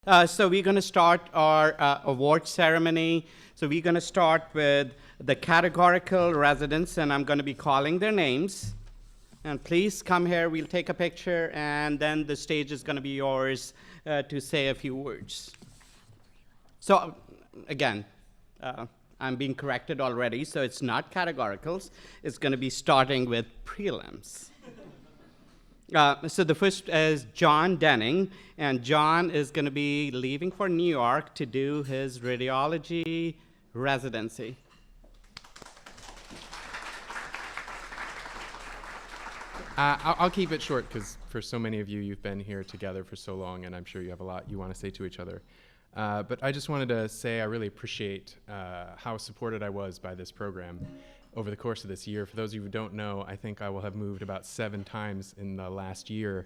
So we're going to start our award ceremony. So we're going to start with the categorical residents, and I'm going to be calling their names. And please come here, we'll take a picture, and then the stage is going to be yours to say a few words. So again, I'm being corrected already, so it's not categoricals. It's going to be starting with prelims. So the first is John Denning, and John is going to be leaving for New York to do his radiology residency. I'll keep it short because for so many of you, you've been here together for so long, and I'm sure you have a lot you want to say to each other. But I just wanted to say I really appreciate how supported I was by this program over the course of this year. For those of you who don't know, I think I will have moved about 7 times in the last year.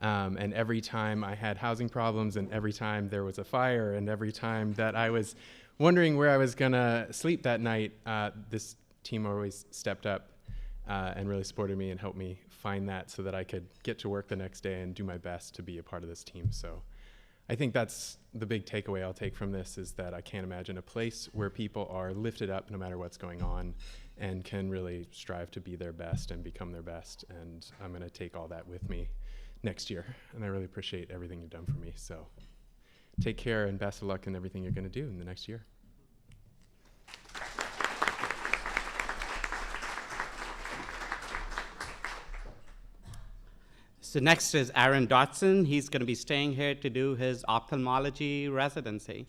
And every time I had housing problems, and every time there was a fire, and every time that I was wondering where I was going to sleep that night, this team always stepped up and really supported me and helped me find that so that I could get to work the next day and do my best to be a part of this team. So I think that's the big takeaway I'll take from this, is that I can't imagine a place where people are lifted up no matter what's going on and can really strive to be their best and become their best. And I'm going to take all that with me next year. And I really appreciate everything you've done for me. So take care and best of luck in everything you're going to do in the next year. So next is Aaron Dotson. He's going to be staying here to do his ophthalmology residency.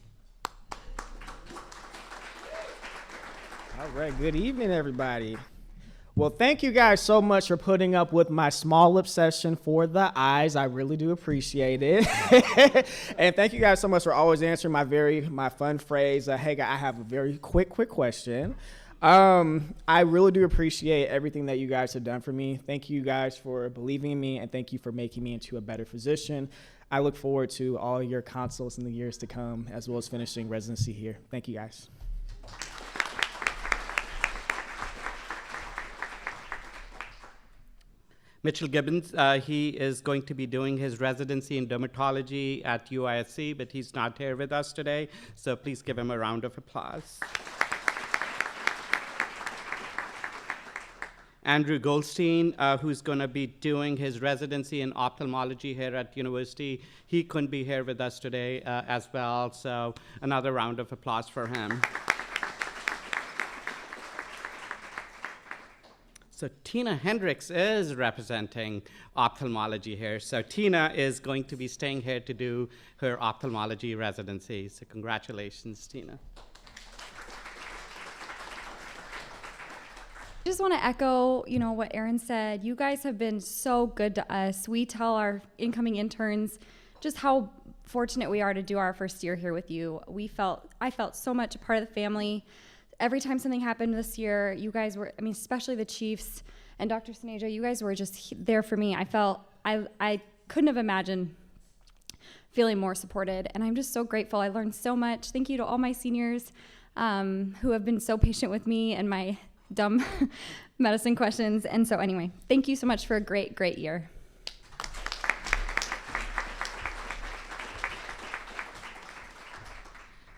All right, good evening, everybody. Well, thank you guys so much for putting up with my small obsession for the eyes. I really do appreciate it. And thank you guys so much for always answering my fun phrase, hey, I have a very quick question. I really do appreciate everything that you guys have done for me. Thank you guys for believing in me, and thank you for making me into a better physician. I look forward to all your consults in the years to come, as well as finishing residency here. Thank you guys. Mitchell Gibbons, he is going to be doing his residency in dermatology at UISC, but he's not here with us today, so please give him a round of applause. Andrew Goldstein, who's going to be doing his residency in ophthalmology here at university. He couldn't be here with us today as well, so another round of applause for him. So Tina Hendricks is representing ophthalmology here. So Tina is going to be staying here to do her ophthalmology residency. So congratulations, Tina. I just want to echo, what Aaron said. You guys have been so good to us. We tell our incoming interns just how fortunate we are to do our first year here with you. I felt so much a part of the family. Every time something happened this year, you guys were, especially the chiefs and Dr. Sineja, you guys were just there for me. I couldn't have imagined feeling more supported, and I'm just so grateful. I learned so much. Thank you to all my seniors who have been so patient with me and my dumb medicine questions. And so anyway, thank you so much for a great, great year.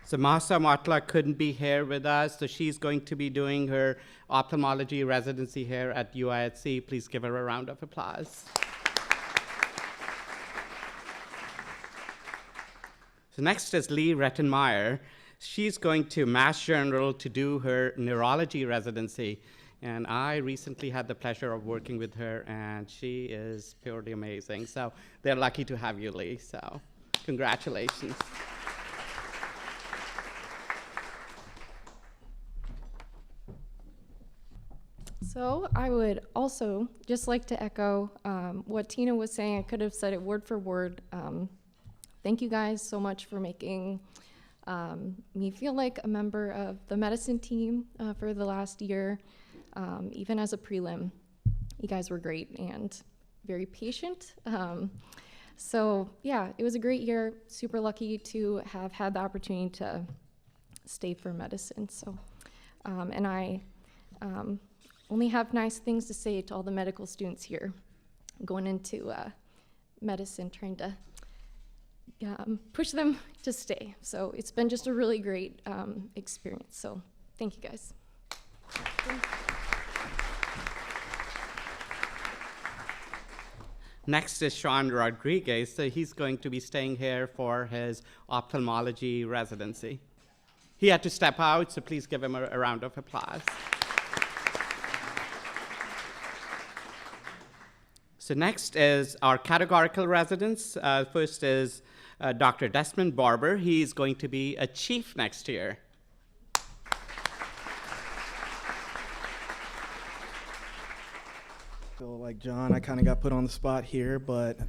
So Mahsa Matla couldn't be here with us, so she's going to be doing her ophthalmology residency here at UISC. Please give her a round of applause. So next is Lee Rettenmeyer. She's going to Mass General to do her neurology residency. And I recently had the pleasure of working with her, and she is purely amazing. So they're lucky to have you, Lee. So congratulations. So I would also just like to echo what Tina was saying. I could have said it word for word. Thank you guys so much for making me feel like a member of the medicine team for the last year. Even as a prelim, you guys were great and very patient. So yeah, it was a great year. Super lucky to have had the opportunity to stay for medicine. So, and I only have nice things to say to all the medical students here going into medicine, trying to push them to stay. So it's been just a really great experience. So thank you guys. Next is Sean Rodriguez. So he's going to be staying here for his ophthalmology residency. He had to step out, so please give him a round of applause. So next is our categorical residents. First is Dr. Desmond Barber. He's going to be a chief next year. Feel like John, I kind of got put on the spot here, but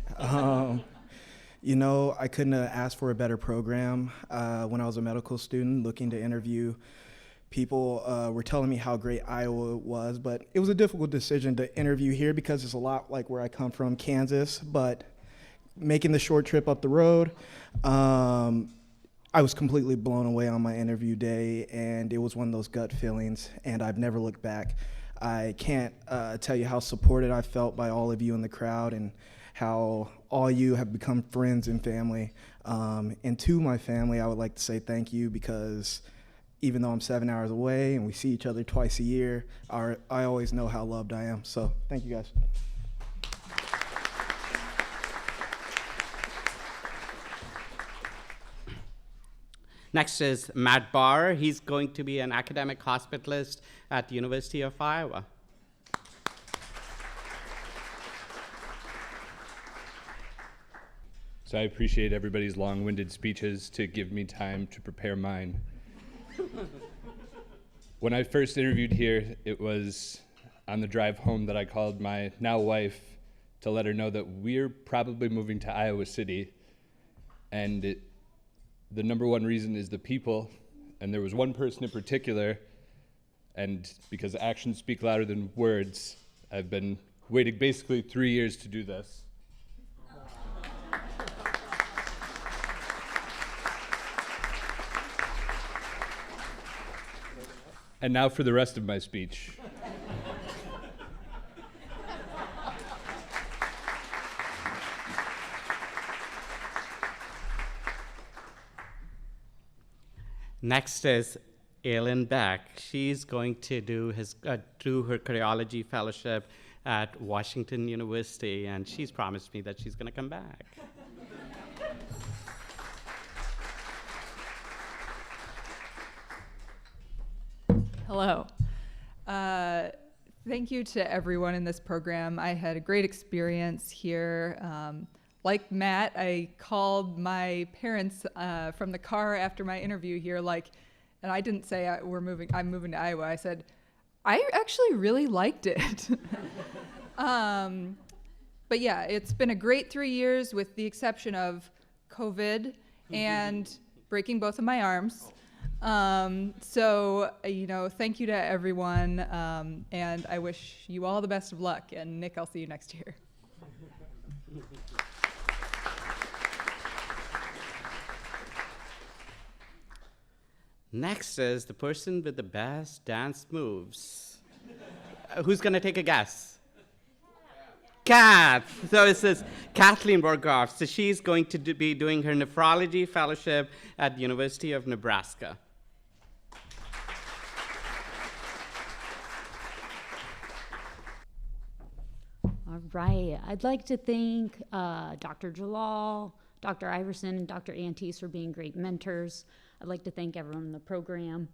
you know, I couldn't have asked for a better program. When I was a medical student looking to interview, people were telling me how great Iowa was, but it was a difficult decision to interview here because it's a lot like where I come from, Kansas, but making the short trip up the road, I was completely blown away on my interview day, and it was one of those gut feelings, and I've never looked back. I can't tell you how supported I felt by all of you in the crowd and how all you have become friends and family. And to my family, I would like to say thank you because even though I'm 7 hours away and we see each other twice a year, I always know how loved I am. So thank you guys. Next is Matt Barr. He's going to be an academic hospitalist at the University of Iowa. So I appreciate everybody's long-winded speeches to give me time to prepare mine. When I first interviewed here, it was on the drive home that I called my now wife to let her know that we're probably moving to Iowa City, and the number one reason is the people, and there was one person in particular, and because actions speak louder than words, I've been waiting basically 3 years to do this. And now for the rest of my speech. Next is Aileen Beck. She's going to do her cardiology fellowship at Washington University, and she's promised me that she's going to come back. Hello. Thank you to everyone in this program. I had a great experience here. Like Matt, I called my parents from the car after my interview here, and I didn't say I'm moving to Iowa. I said, I actually really liked it. But yeah, it's been a great 3 years with the exception of COVID and breaking both of my arms. So, thank you to everyone, and I wish you all the best of luck. And Nick, I'll see you next year. Next is the person with the best dance moves. Who's going to take a guess? Kath. So this is Kathleen Borgoff. So she's going to be doing her nephrology fellowship at the University of Nebraska. All right. I'd like to thank Dr. Jalal, Dr. Iverson, and Dr. Antis for being great mentors. I'd like to thank everyone in the program.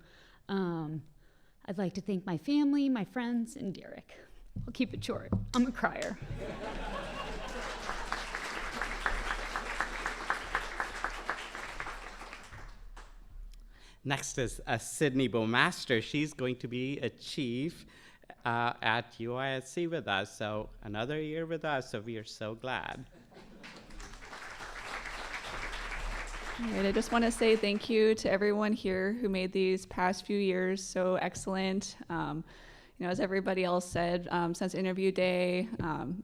I'd like to thank my family, my friends, and Derek. I'll keep it short. I'm a crier. Next is Sydney Bowmaster. She's going to be a chief at UISC with us. So another year with us, so we are so glad. All right, I just want to say thank you to everyone here who made these past few years so excellent. As everybody else said, since interview day,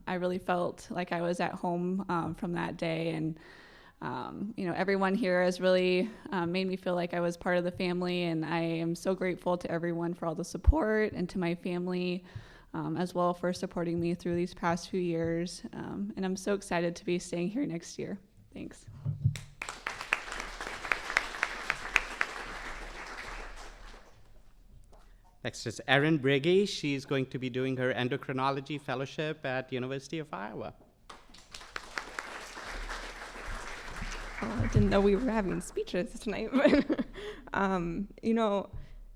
I really felt like I was at home from that day, and everyone here has really made me feel like I was part of the family, and I am so grateful to everyone for all the support, and to my family as well for supporting me through these past few years. And I'm so excited to be staying here next year. Thanks. Next is Erin Briggy. She's going to be doing her endocrinology fellowship at University of Iowa. I didn't know we were having speeches tonight, but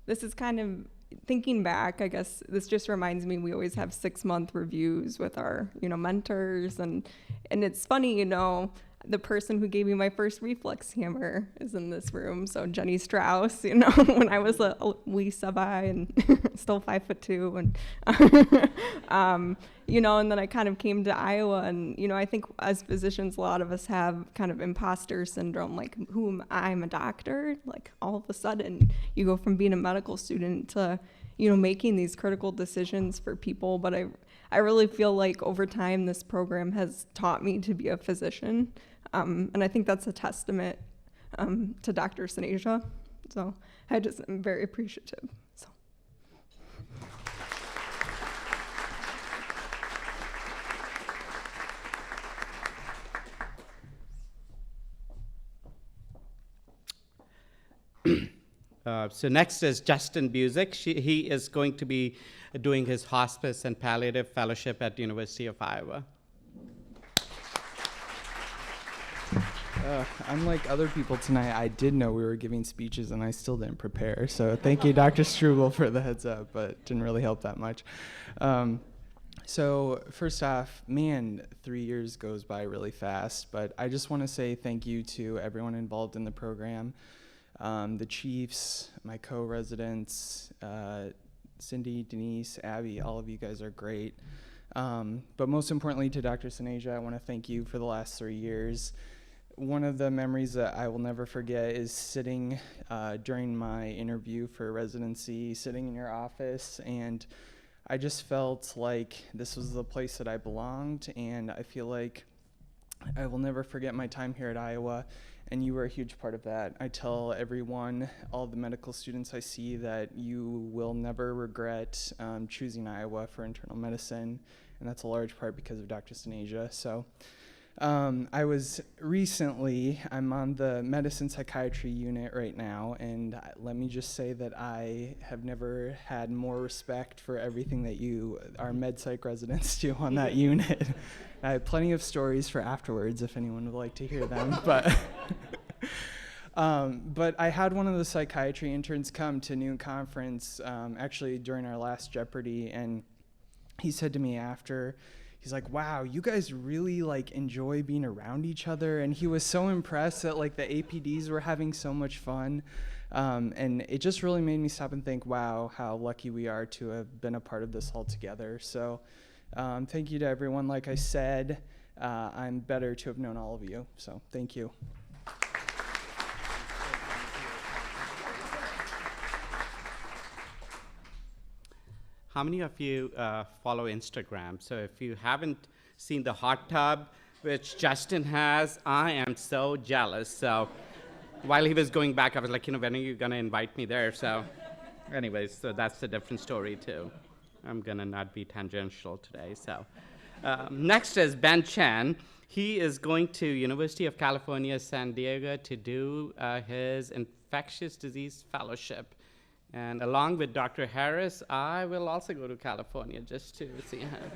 this is kind of thinking back. I guess this just reminds me we always have 6-month reviews with our mentors, and it's funny, the person who gave me my first reflex hammer is in this room. So Jenny Strauss, when I was a wee sub-I and still 5'2", and and then I kind of came to Iowa, and I think as physicians, a lot of us have kind of imposter syndrome, like I'm a doctor. Like all of a sudden, you go from being a medical student to making these critical decisions for people. But I really feel like over time, this program has taught me to be a physician. And I think that's a testament to Dr. Sanasia. So I just am very appreciative. So. So next is Justin Busick. He is going to be doing his hospice and palliative fellowship at University of Iowa. Unlike other people tonight, I did know we were giving speeches and I still didn't prepare. So thank you, Dr. Struble, for the heads up, but didn't really help that much. So first off, 3 years goes by really fast, but I just want to say thank you to everyone involved in the program, the chiefs, my co-residents, Cindy, Denise, Abby, all of you guys are great. But most importantly to Dr. Sanasia, I want to thank you for the last 3 years. One of the memories that I will never forget is sitting during my interview for residency, sitting in your office, and I just felt like this was the place that I belonged, and I feel like I will never forget my time here at Iowa, and you were a huge part of that. I tell everyone, all the medical students I see, that you will never regret choosing Iowa for internal medicine, and that's a large part because of Dr. Sanasia. So. I'm on the medicine psychiatry unit right now, and let me just say that I have never had more respect for everything that our med psych residents do on that unit. I have plenty of stories for afterwards if anyone would like to hear them, but I had one of the psychiatry interns come to noon conference, actually during our last Jeopardy, and he said to me after, he's like, wow, you guys really enjoy being around each other. And he was so impressed that the APDs were having so much fun. And it just really made me stop and think, wow, how lucky we are to have been a part of this all together. So thank you to everyone. Like I said, I'm better to have known all of you. So thank you. How many of you follow Instagram? So if you haven't seen the hot tub, which Justin has, I am so jealous. So while he was going back, I was like, when are you going to invite me there? So anyways, so that's a different story too. I'm going to not be tangential today. So next is Ben Chen. He is going to University of California, San Diego to do his infectious disease fellowship. And along with Dr. Harris, I will also go to California just to see him.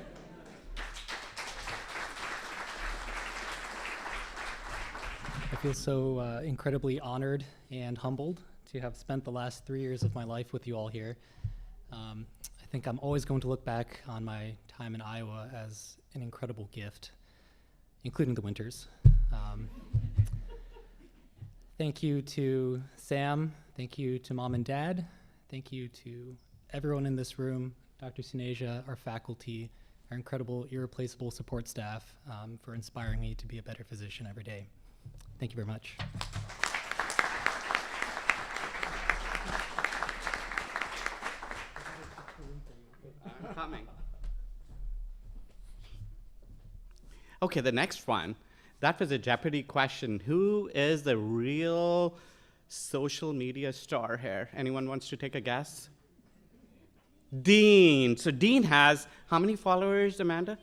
I feel so incredibly honored and humbled to have spent the last 3 years of my life with you all here. I think I'm always going to look back on my time in Iowa as an incredible gift, including the winters. Thank you to Sam. Thank you to Mom and Dad. Thank you to everyone in this room, Dr. Sanasia, our faculty, our incredible, irreplaceable support staff for inspiring me to be a better physician every day. Thank you very much. I'm coming. Okay, the next one. That was a Jeopardy question. Who is the real social media star here? Anyone wants to take a guess? Dean. So Dean has how many followers, Amanda?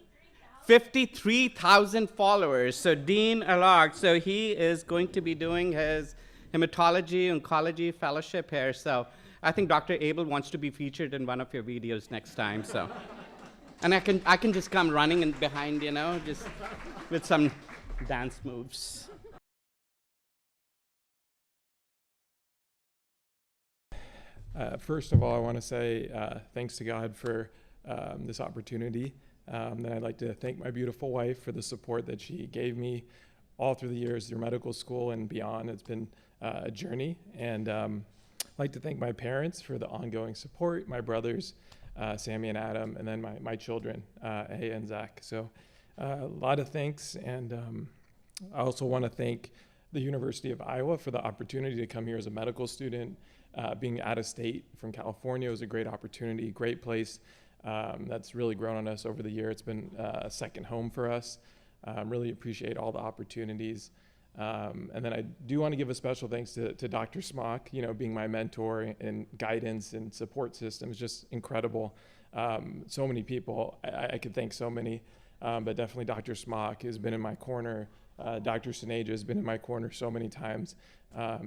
53,000 followers. So Dean Allard, so he is going to be doing his hematology oncology fellowship here. So I think Dr. Abel wants to be featured in one of your videos next time, so. And I can just come running in behind, just with some dance moves. First of all, I want to say thanks to God for this opportunity. Then I'd like to thank my beautiful wife for the support that she gave me all through the years through medical school and beyond. It's been a journey. And I'd like to thank my parents for the ongoing support, my brothers, Sammy and Adam, and then my children, A and Zach. So a lot of thanks. And I also want to thank the University of Iowa for the opportunity to come here as a medical student. Being out of state from California was a great opportunity, great place. That's really grown on us over the year. It's been a second home for us. Really appreciate all the opportunities. And then I do want to give a special thanks to Dr. Smock, being my mentor and guidance and support system is just incredible. So many people, I could thank so many, but definitely Dr. Smock has been in my corner. Dr. Sineja has been in my corner so many times.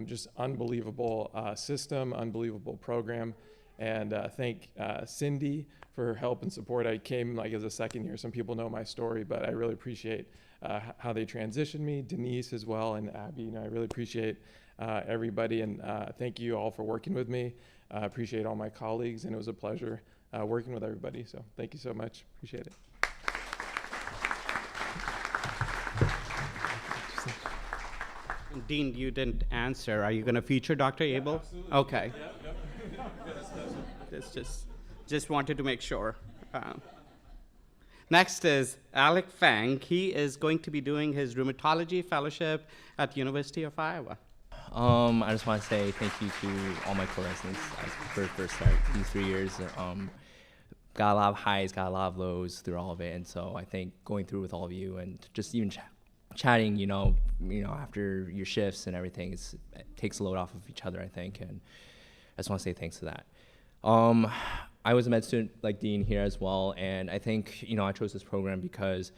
Just unbelievable system, unbelievable program. And thank Cindy for her help and support. I came as a second year. Some people know my story, but I really appreciate how they transitioned me. Denise as well, and Abby. I really appreciate everybody, and thank you all for working with me. Appreciate all my colleagues, and it was a pleasure working with everybody. So thank you so much. Appreciate it. Dean, you didn't answer. Are you going to feature Dr. Abel? Absolutely. Okay. Yep. Just wanted to make sure. Next is Alec Fang. He is going to be doing his rheumatology fellowship at University of Iowa. I just want to say thank you to all my co-residents for these 3 years. Got a lot of highs, got a lot of lows through all of it, and so I think going through with all of you and just even chatting, after your shifts and everything, it takes a load off of each other, I think, and I just want to say thanks to that. I was a med student like Dean here as well, and I think, I chose this program because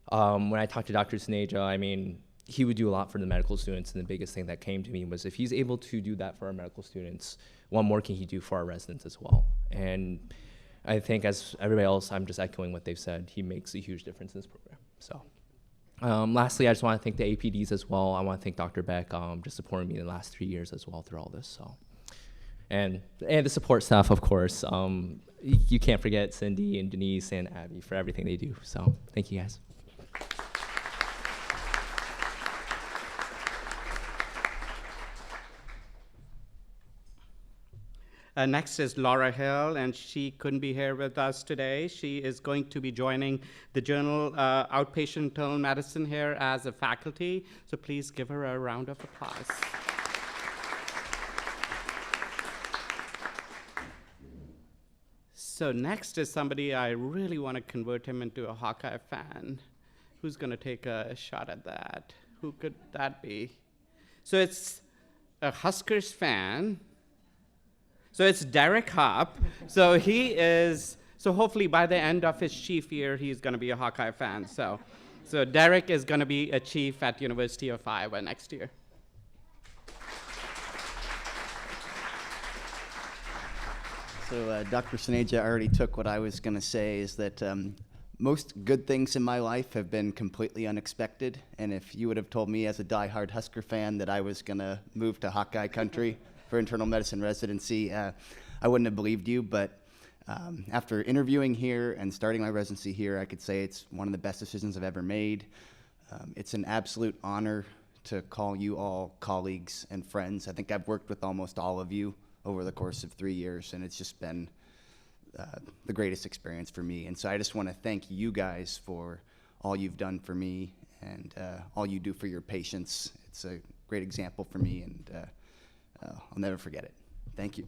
when I talked to Dr. Sineja, he would do a lot for the medical students, and the biggest thing that came to me was if he's able to do that for our medical students, what more can he do for our residents as well? And I think as everybody else, I'm just echoing what they've said. He makes a huge difference in this program, so. Lastly, I just want to thank the APDs as well. I want to thank Dr. Beck, just supporting me in the last 3 years as well through all this. So, and the support staff, of course. You can't forget Cindy and Denise and Abby for everything they do. So, thank you guys. Next is Laura Hill, and she couldn't be here with us today. She is going to be joining the Journal Outpatient Internal Medicine here as a faculty, so please give her a round of applause. So next is somebody I really want to convert him into a Hawkeye fan. Who's going to take a shot at that? Who could that be? So it's a Huskers fan. So it's Derek Hopp. So hopefully by the end of his chief year, he's going to be a Hawkeye fan. So Derek is going to be a chief at University of Iowa next year. So Dr. Sineja already took what I was going to say, is that most good things in my life have been completely unexpected. And if you would have told me as a diehard Husker fan that I was going to move to Hawkeye country for internal medicine residency, I wouldn't have believed you. But after interviewing here and starting my residency here, I could say it's one of the best decisions I've ever made. It's an absolute honor to call you all colleagues and friends. I think I've worked with almost all of you over the course of 3 years, and it's just been the greatest experience for me. And so I just want to thank you guys for all you've done for me and all you do for your patients. It's a great example for me, and I'll never forget it. Thank you.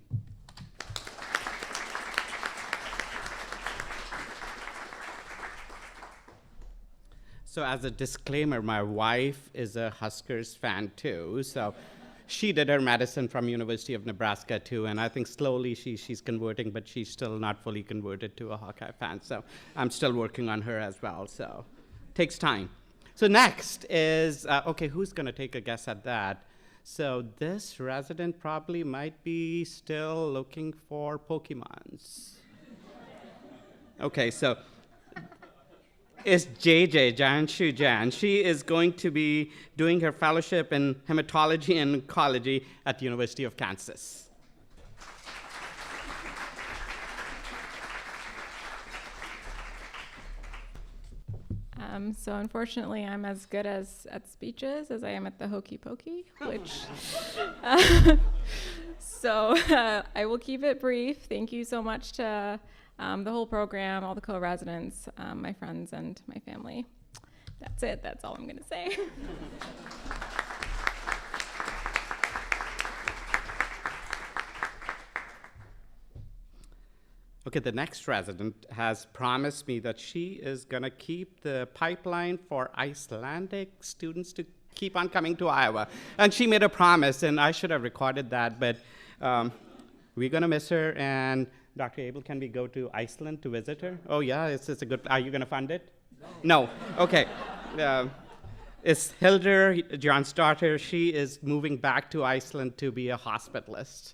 So as a disclaimer, my wife is a Huskers fan too. So she did her medicine from University of Nebraska too, and I think slowly she's converting, but she's still not fully converted to a Hawkeye fan. So I'm still working on her as well. So takes time. So next is okay. Who's gonna take a guess at that? So this resident probably might be still looking for Pokemons. Okay, so it's JJ, Janshu Jan. She is going to be doing her fellowship in hematology and oncology at the University of Kansas. So unfortunately, I'm as good at speeches as I am at the hokey pokey, which, so I will keep it brief. Thank you so much to the whole program, all the co-residents, my friends, and my family. That's it. That's all I'm going to say. Okay, the next resident has promised me that she is going to keep the pipeline for Icelandic students to keep on coming to Iowa. And she made a promise, and I should have recorded that, but we're going to miss her. And Dr. Abel, can we go to Iceland to visit her? Oh, yeah, it's a good, are you going to fund it? No. Okay. It's Hildur, John's daughter. She is moving back to Iceland to be a hospitalist.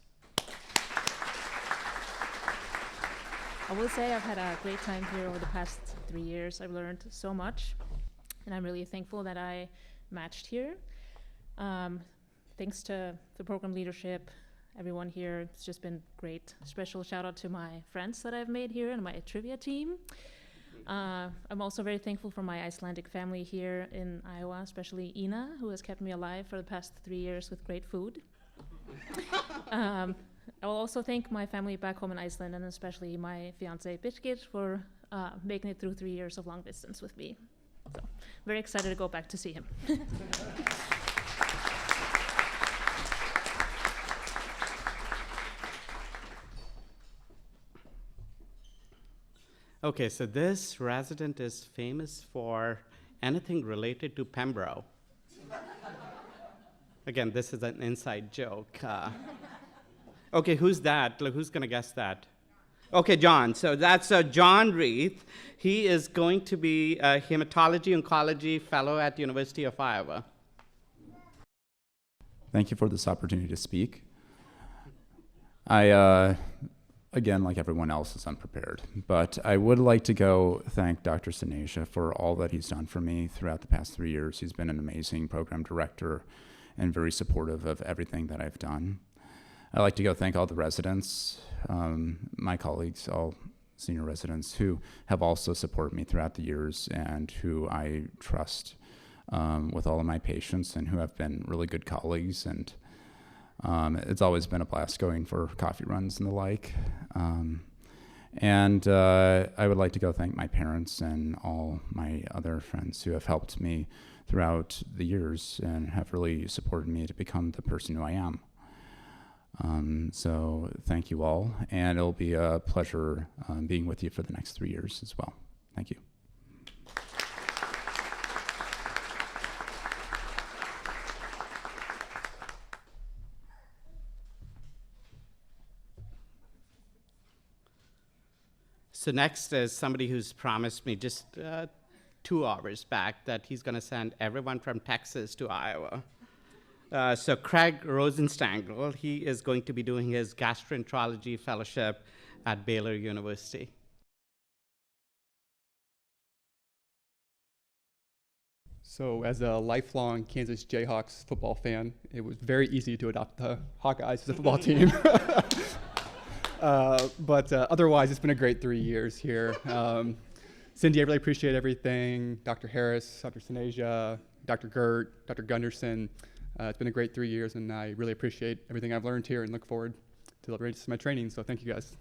I will say I've had a great time here over the past 3 years. I've learned so much, and I'm really thankful that I matched here. Thanks to the program leadership, everyone here, it's just been great. Special shout out to my friends that I've made here and my trivia team. I'm also very thankful for my Icelandic family here in Iowa, especially Ina, who has kept me alive for the past 3 years with great food. I will also thank my family back home in Iceland, and especially my fiance Birgir for making it through 3 years of long distance with me. So, very excited to go back to see him. Okay, so this resident is famous for anything related to Pembroke. Again, this is an inside joke. Okay, who's that? Like, who's going to guess that? Okay, John. So that's John Reith. He is going to be a hematology oncology fellow at the University of Iowa. Thank you for this opportunity to speak. I, again, like everyone else, is unprepared, but I would like to go thank Dr. Sinasia for all that he's done for me throughout the past 3 years. He's been an amazing program director and very supportive of everything that I've done. I'd like to go thank all the residents, my colleagues, all senior residents who have also supported me throughout the years and who I trust with all of my patients and who have been really good colleagues. And it's always been a blast going for coffee runs and the like. And I would like to go thank my parents and all my other friends who have helped me throughout the years and have really supported me to become the person who I am. So thank you all, and it'll be a pleasure being with you for the next 3 years as well. Thank you. So next is somebody who's promised me just 2 hours back that he's going to send everyone from Texas to Iowa. So Craig Rosenstangel, he is going to be doing his gastroenterology fellowship at Baylor University. So as a lifelong Kansas Jayhawks football fan, it was very easy to adopt the Hawkeyes as a football team. But otherwise, it's been a great 3 years here. Cindy, I really appreciate everything. Dr. Harris, Dr. Sinasia, Dr. Gert, Dr. Gunderson. It's been a great 3 years, and I really appreciate everything I've learned here and look forward to the rest of my training. So thank you, guys.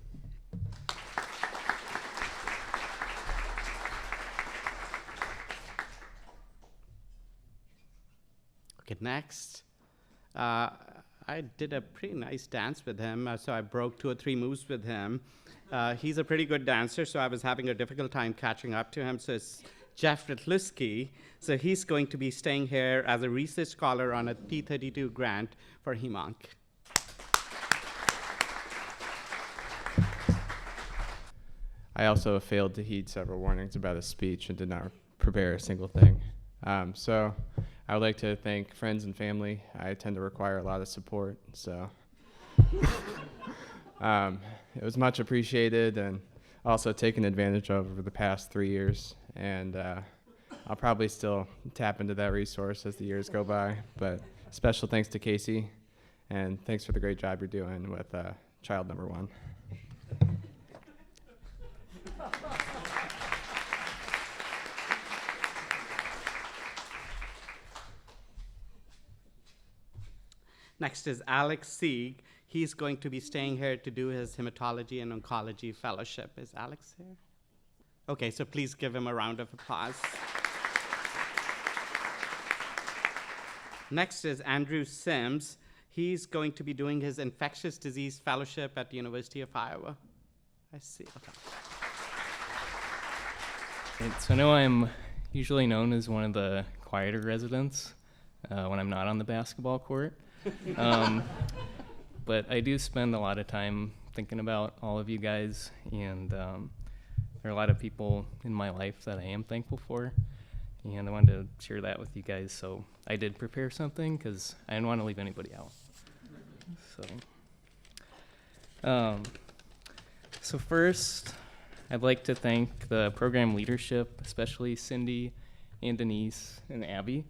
Okay, next. I did a pretty nice dance with him, so I broke 2 or 3 moves with him. He's a pretty good dancer, so I was having a difficult time catching up to him. So it's Jeff Rytlewski. So he's going to be staying here as a research scholar on a T32 grant for HEMONC. I also failed to heed several warnings about a speech and did not prepare a single thing. So I would like to thank friends and family. I tend to require a lot of support, so it was much appreciated and also taken advantage of over the past 3 years. And I'll probably still tap into that resource as the years go by. But special thanks to Casey, and thanks for the great job you're doing with child number 1. Next is Alex Sieg. He's going to be staying here to do his hematology and oncology fellowship. Is Alex here? Okay, so please give him a round of applause. Next is Andrew Sims. He's going to be doing his infectious disease fellowship at the University of Iowa. I see. Okay. So I know I'm usually known as one of the quieter residents when I'm not on the basketball court. But I do spend a lot of time thinking about all of you guys, and there are a lot of people in my life that I am thankful for, and I wanted to share that with you guys. So I did prepare something because I didn't want to leave anybody out. So first, I'd like to thank the program leadership, especially Cindy and Denise and Abby.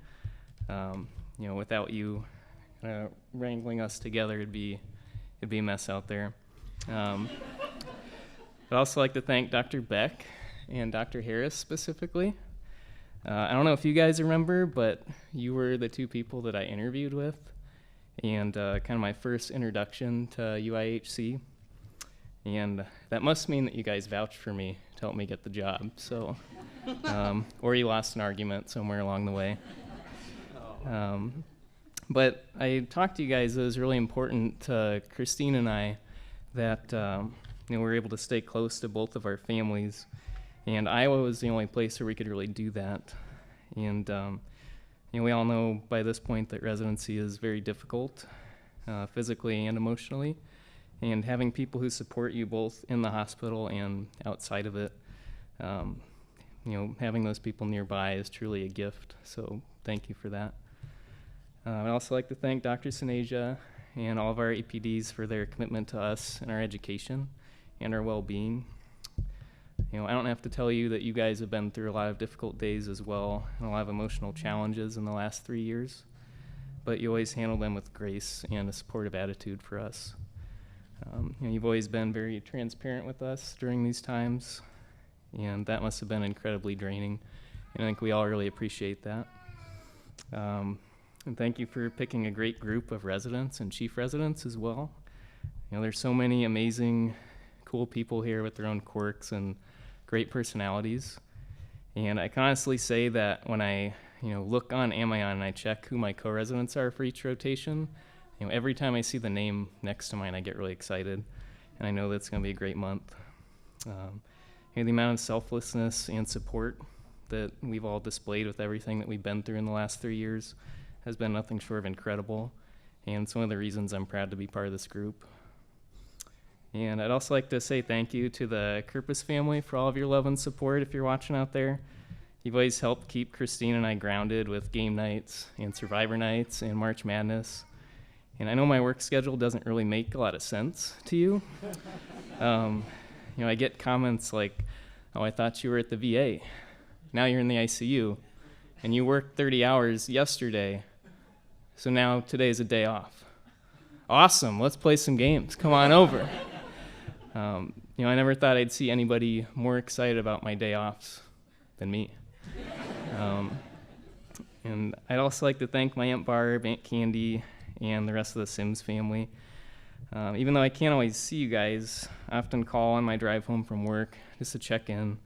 Without you wrangling us together, it'd be a mess out there. I'd also like to thank Dr. Beck and Dr. Harris specifically. I don't know if you guys remember, but you were the 2 people that I interviewed with, and kind of my first introduction to UIHC. And that must mean that you guys vouched for me to help me get the job. So, or you lost an argument somewhere along the way. But I talked to you guys. It was really important to Christine and I that we were able to stay close to both of our families, and Iowa was the only place where we could really do that. And we all know by this point that residency is very difficult, physically and emotionally. And having people who support you both in the hospital and outside of it, having those people nearby is truly a gift. So thank you for that. I'd also like to thank Dr. Sinasia and all of our APDs for their commitment to us and our education and our well-being. I don't have to tell you that you guys have been through a lot of difficult days as well, and a lot of emotional challenges in the last 3 years, but you always handle them with grace and a supportive attitude for us. You've always been very transparent with us during these times, and that must have been incredibly draining, and I think we all really appreciate that. And thank you for picking a great group of residents and chief residents as well. There's so many amazing, cool people here with their own quirks and great personalities. And I can honestly say that when I look on Amion and I check who my co-residents are for each rotation, every time I see the name next to mine, I get really excited. And I know that's going to be a great month. The amount of selflessness and support that we've all displayed with everything that we've been through in the last 3 years has been nothing short of incredible, and it's one of the reasons I'm proud to be part of this group. And I'd also like to say thank you to the Kirpus family for all of your love and support if you're watching out there. You've always helped keep Christine and I grounded with game nights and Survivor nights and March Madness. And I know my work schedule doesn't really make a lot of sense to you. I get comments like, "Oh, I thought you were at the VA. Now you're in the ICU. And you worked 30 hours yesterday. So now today's a day off. Awesome, let's play some games. Come on over." I never thought I'd see anybody more excited about my day offs than me. And I'd also like to thank my Aunt Barb, Aunt Candy, and the rest of the Sims family. Even though I can't always see you guys, I often call on my drive home from work just to check in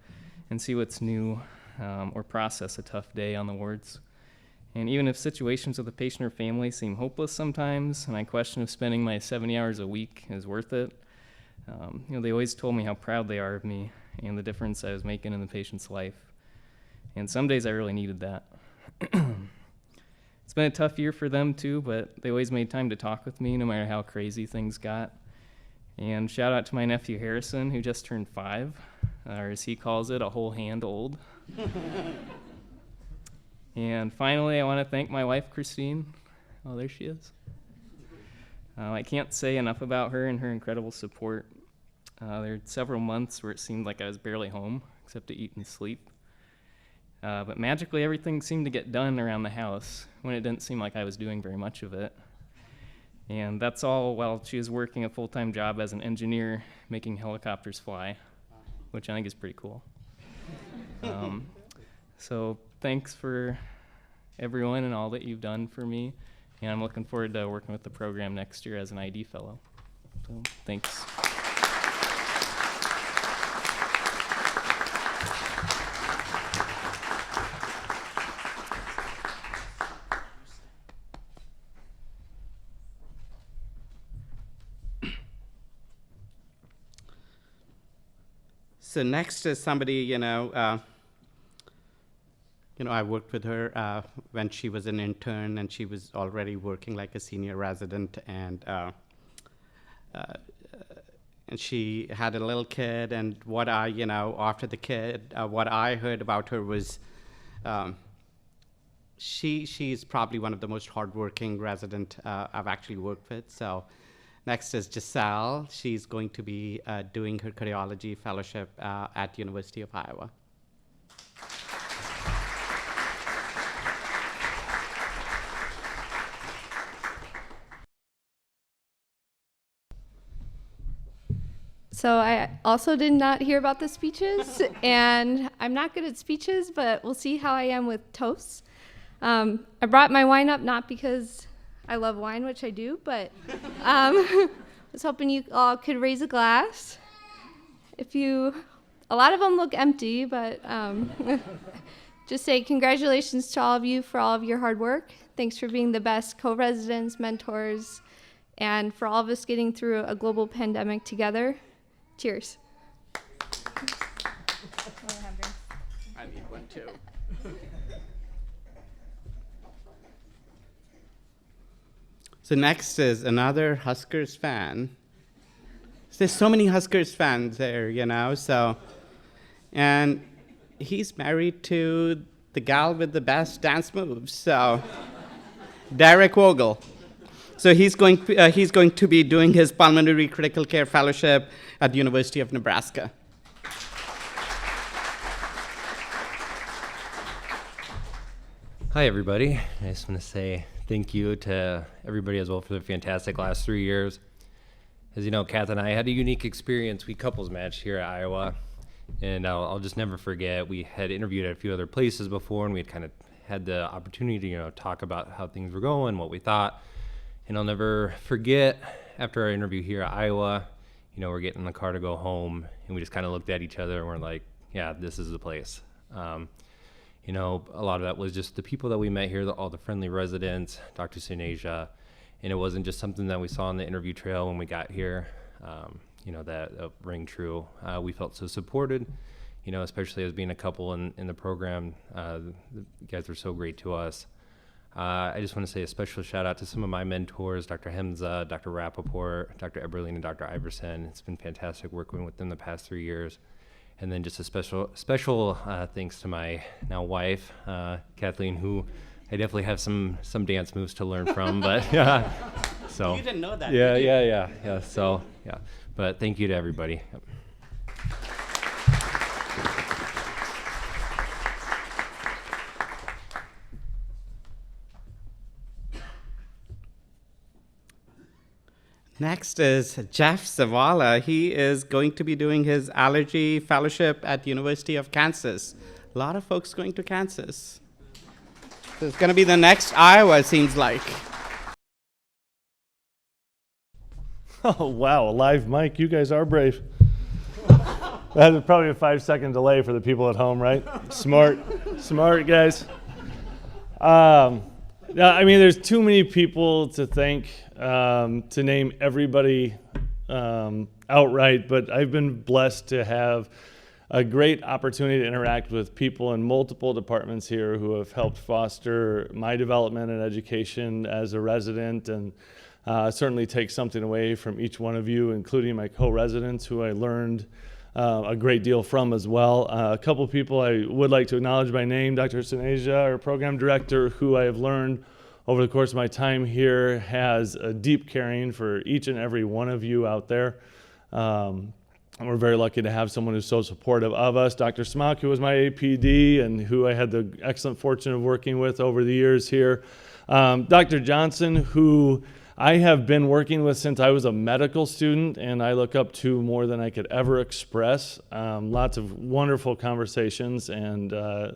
and see what's new or process a tough day on the wards. And even if situations with the patient or family seem hopeless sometimes, and I question if spending my 70 hours a week is worth it, they always told me how proud they are of me and the difference I was making in the patient's life. And some days I really needed that. It's been a tough year for them too, but they always made time to talk with me no matter how crazy things got. And shout out to my nephew Harrison, who just turned 5, or as he calls it, a whole hand old. And finally, I want to thank my wife, Christine. Oh, there she is. I can't say enough about her and her incredible support. There were several months where it seemed like I was barely home, except to eat and sleep. But magically, everything seemed to get done around the house when it didn't seem like I was doing very much of it. And that's all while she was working a full-time job as an engineer making helicopters fly, which I think is pretty cool. So thanks for everyone and all that you've done for me. And I'm looking forward to working with the program next year as an ID fellow. So thanks. So next is somebody, I worked with her when she was an intern, and she was already working like a senior resident, and she had a little kid. And what after the kid, what I heard about her was she's probably one of the most hardworking resident I've actually worked with. So next is Giselle. She's going to be doing her cardiology fellowship at University of Iowa. So I also did not hear about the speeches, and I'm not good at speeches, but we'll see how I am with toasts. I brought my wine up not because I love wine, which I do, but I was hoping you all could raise a glass. A lot of them look empty, but just say congratulations to all of you for all of your hard work. Thanks for being the best co-residents, mentors, and for all of us getting through a global pandemic together. Cheers. I need one too. So next is another Huskers fan. There's so many Huskers fans there, so, and he's married to the gal with the best dance moves, so Derek Vogel. So he's going to be doing his pulmonary critical care fellowship at the University of Nebraska. Hi, everybody. I just want to say thank you to everybody as well for the fantastic last 3 years. As you know, Kath and I had a unique experience. We couples matched here at Iowa, and I'll just never forget. We had interviewed at a few other places before, and we had kind of had the opportunity to talk about how things were going, what we thought. And I'll never forget, after our interview here at Iowa, we're getting in the car to go home, and we just kind of looked at each other and we're like, yeah, this is the place. A lot of that was just the people that we met here, all the friendly residents, Dr. Suneja, and it wasn't just something that we saw on the interview trail when we got here, that rang true. We felt so supported, especially as being a couple in the program. You guys were so great to us. I just want to say a special shout out to some of my mentors, Dr. Hemza, Dr. Rappaport, Dr. Eberlein, and Dr. Iverson. It's been fantastic working with them the past 3 years. And then just a special thanks to my now wife, Kathleen, who I definitely have some dance moves to learn from, but so. You didn't know that, Yeah, did you? yeah. So, yeah. But thank you to everybody. Yep. Next is Jeff Zavala. He is going to be doing his allergy fellowship at University of Kansas. A lot of folks going to Kansas. So it's going to be the next Iowa, it seems like. Oh, wow, a live mic. You guys are brave. That was probably a 5-second delay for the people at home, right? Smart guys. There's too many people to thank to name everybody outright, but I've been blessed to have a great opportunity to interact with people in multiple departments here who have helped foster my development and education as a resident, and certainly take something away from each one of you, including my co-residents who I learned a great deal from as well. A couple people I would like to acknowledge by name: Dr. Sineja, our program director, who I have learned over the course of my time here has a deep caring for each and every one of you out there. And we're very lucky to have someone who's so supportive of us. Dr. Smock, who was my APD and who I had the excellent fortune of working with over the years here. Dr. Johnson, who I have been working with since I was a medical student, and I look up to more than I could ever express. Lots of wonderful conversations and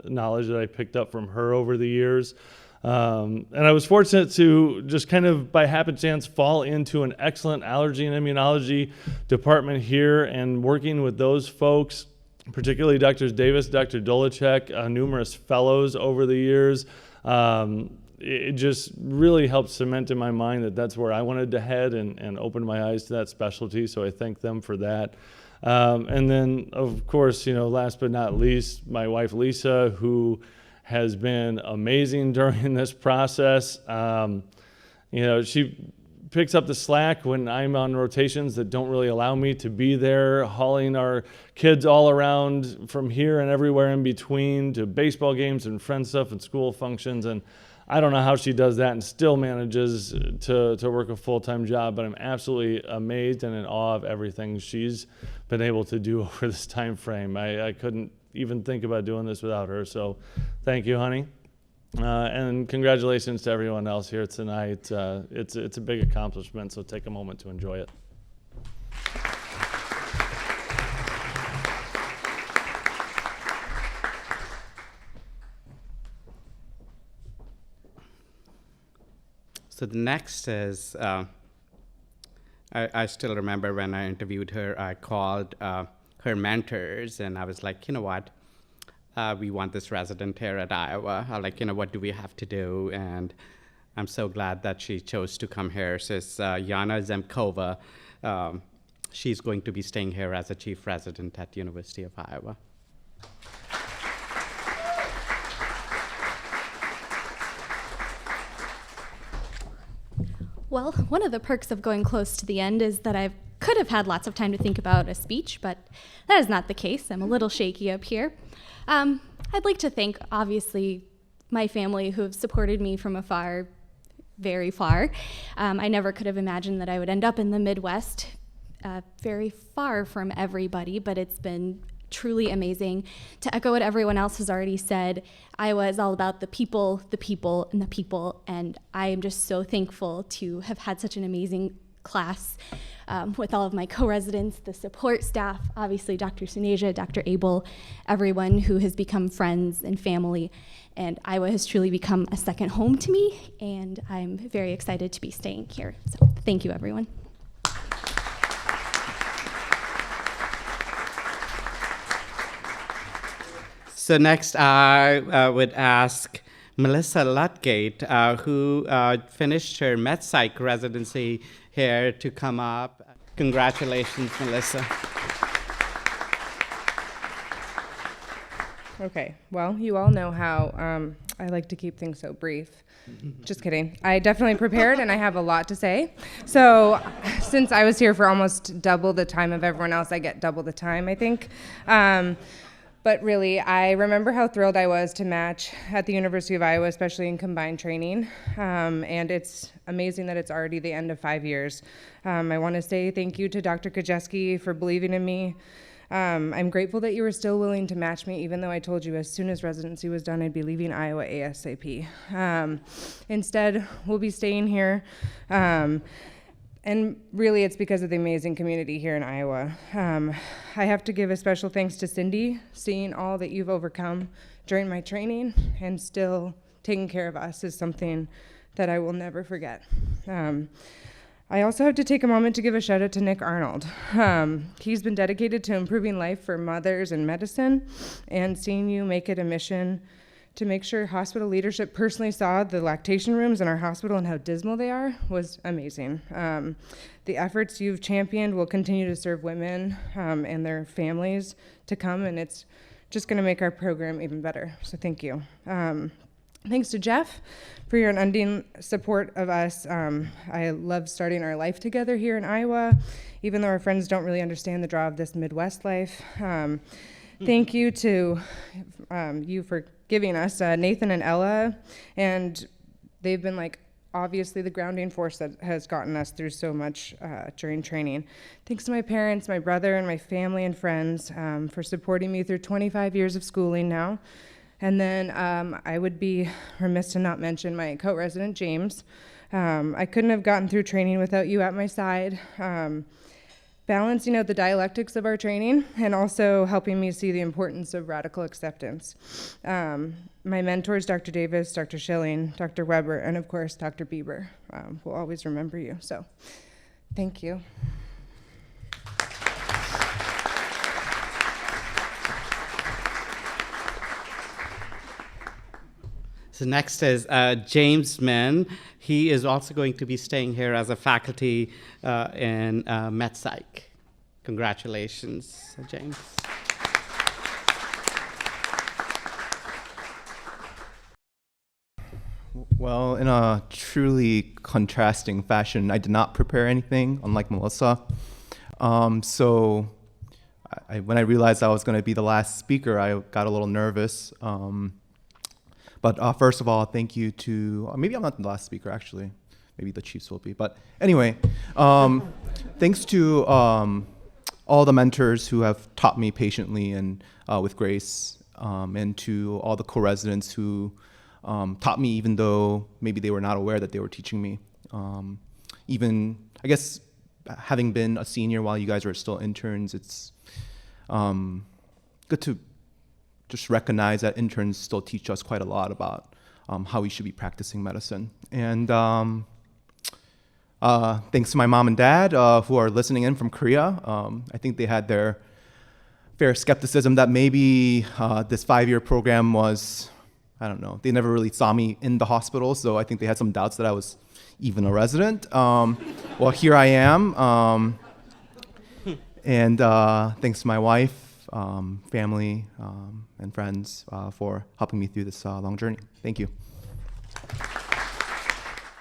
knowledge that I picked up from her over the years. And I was fortunate to just kind of by happenstance fall into an excellent allergy and immunology department here, and working with those folks, particularly Drs. Davis, Dr. Dolacek, numerous fellows over the years. It just really helped cement in my mind that that's where I wanted to head, and opened my eyes to that specialty. So I thank them for that. And then, of course, last but not least, my wife, Lisa, who has been amazing during this process. She picks up the slack when I'm on rotations that don't really allow me to be there, hauling our kids all around from here and everywhere in between to baseball games and friend stuff and school functions. And I don't know how she does that and still manages to work a full-time job, but I'm absolutely amazed and in awe of everything she's been able to do over this time frame. I couldn't even think about doing this without her, so thank you, honey. And congratulations to everyone else here tonight. It's a big accomplishment, so take a moment to enjoy it. So the next is, I still remember when I interviewed her, I called her mentors, and I was like, you know what, we want this resident here at Iowa. What do we have to do? And I'm so glad that she chose to come here. So it's Yana Zemkova. She's going to be staying here as a chief resident at the University of Iowa. Well, one of the perks of going close to the end is that I could have had lots of time to think about a speech, but that is not the case. I'm a little shaky up here. I'd like to thank, obviously, my family who have supported me from afar, very far. I never could have imagined that I would end up in the Midwest, very far from everybody, but it's been truly amazing. To echo what everyone else has already said, Iowa is all about the people, and the people, and I am just so thankful to have had such an amazing class with all of my co-residents, the support staff, obviously Dr. Sineja, Dr. Abel, everyone who has become friends and family, and Iowa has truly become a second home to me, and I'm very excited to be staying here. So thank you, everyone. So next, I would ask Melissa Lutgate, who finished her med psych residency here, to come up. Congratulations, Melissa. Okay, well, you all know how I like to keep things so brief. Just kidding. I definitely prepared, and I have a lot to say. So since I was here for almost double the time of everyone else, I get double the time, I think. But really, I remember how thrilled I was to match at the University of Iowa, especially in combined training. And it's amazing that it's already the end of 5 years. I want to say thank you to Dr. Kajeski for believing in me. I'm grateful that you were still willing to match me, even though I told you as soon as residency was done, I'd be leaving Iowa ASAP. Instead, we'll be staying here. And really, it's because of the amazing community here in Iowa. I have to give a special thanks to Cindy, seeing all that you've overcome during my training and still taking care of us is something that I will never forget. I also have to take a moment to give a shout out to Nick Arnold. He's been dedicated to improving life for mothers in medicine, and seeing you make it a mission to make sure hospital leadership personally saw the lactation rooms in our hospital and how dismal they are was amazing. The efforts you've championed will continue to serve women and their families to come, and it's just going to make our program even better. So thank you. Thanks to Jeff for your unending support of us. I love starting our life together here in Iowa, even though our friends don't really understand the draw of this Midwest life. Thank you to you for giving us Nathan and Ella, and they've been like obviously the grounding force that has gotten us through so much during training. Thanks to my parents, my brother, and my family and friends for supporting me through 25 years of schooling now. And then I would be remiss to not mention my co-resident, James. I couldn't have gotten through training without you at my side, balancing out the dialectics of our training and also helping me see the importance of radical acceptance. My mentors, Dr. Davis, Dr. Schilling, Dr. Weber, and of course, Dr. Bieber, will always remember you. So thank you. So next is James Min. He is also going to be staying here as a faculty in MedPsych. Congratulations, James. Well, in a truly contrasting fashion, I did not prepare anything, unlike Melissa. So when I realized I was going to be the last speaker, I got a little nervous. But first of all, thank you to, maybe I'm not the last speaker, actually. Maybe the Chiefs will be. But anyway, thanks to all the mentors who have taught me patiently and with grace, and to all the co-residents who taught me even though maybe they were not aware that they were teaching me. Even, I guess, having been a senior while you guys are still interns, it's good to just recognize that interns still teach us quite a lot about how we should be practicing medicine. And thanks to my mom and dad who are listening in from Korea. I think they had their fair skepticism that maybe this 5-year program was, I don't know, they never really saw me in the hospital, so I think they had some doubts that I was even a resident. Well, here I am. And thanks to my wife, family, and friends for helping me through this long journey. Thank you.